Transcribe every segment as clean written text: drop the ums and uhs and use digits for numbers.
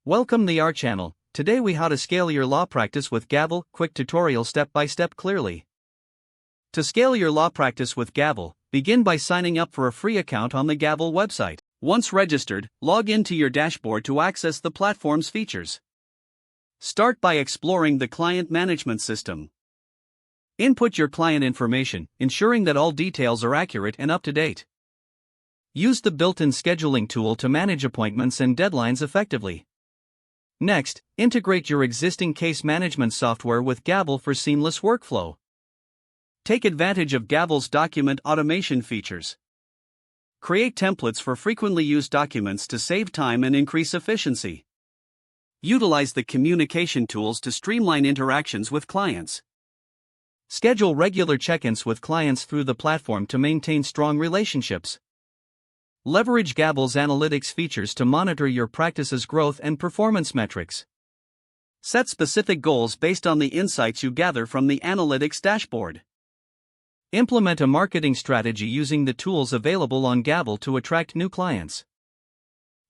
Welcome to our channel. Today we how to scale your law practice with Gavel, quick tutorial step by step clearly. To scale your law practice with Gavel, begin by signing up for a free account on the Gavel website. Once registered, log into your dashboard to access the platform's features. Start by exploring the client management system. Input your client information, ensuring that all details are accurate and up to date. Use the built-in scheduling tool to manage appointments and deadlines effectively. Next, integrate your existing case management software with Gavel for seamless workflow. Take advantage of Gavel's document automation features. Create templates for frequently used documents to save time and increase efficiency. Utilize the communication tools to streamline interactions with clients. Schedule regular check-ins with clients through the platform to maintain strong relationships. Leverage Gavel's analytics features to monitor your practice's growth and performance metrics. Set specific goals based on the insights you gather from the analytics dashboard. Implement a marketing strategy using the tools available on Gavel to attract new clients.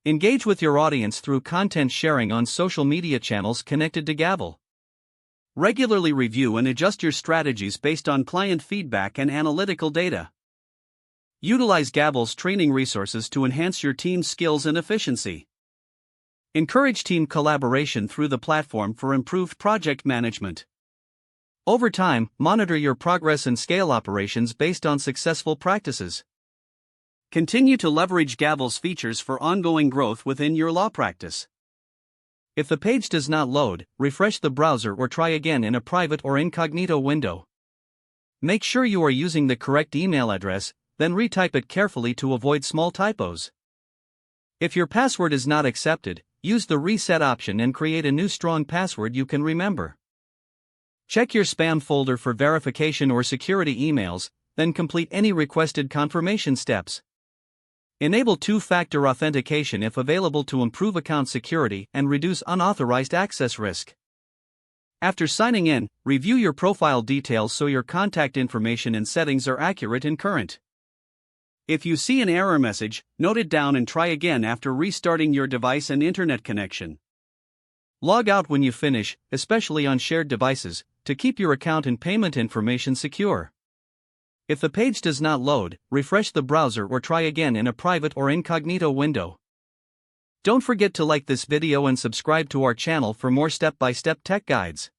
Engage with your audience through content sharing on social media channels connected to Gavel. Regularly review and adjust your strategies based on client feedback and analytical data. Utilize Gavel's training resources to enhance your team's skills and efficiency. Encourage team collaboration through the platform for improved project management. Over time, monitor your progress and scale operations based on successful practices. Continue to leverage Gavel's features for ongoing growth within your law practice. If the page does not load, refresh the browser or try again in a private or incognito window. Make sure you are using the correct email address, then retype it carefully to avoid small typos. If your password is not accepted, use the reset option and create a new strong password you can remember. Check your spam folder for verification or security emails, then complete any requested confirmation steps. Enable two-factor authentication if available to improve account security and reduce unauthorized access risk. After signing in, review your profile details so your contact information and settings are accurate and current. If you see an error message, note it down and try again after restarting your device and internet connection. Log out when you finish, especially on shared devices, to keep your account and payment information secure. If the page does not load, refresh the browser or try again in a private or incognito window. Don't forget to like this video and subscribe to our channel for more step-by-step tech guides.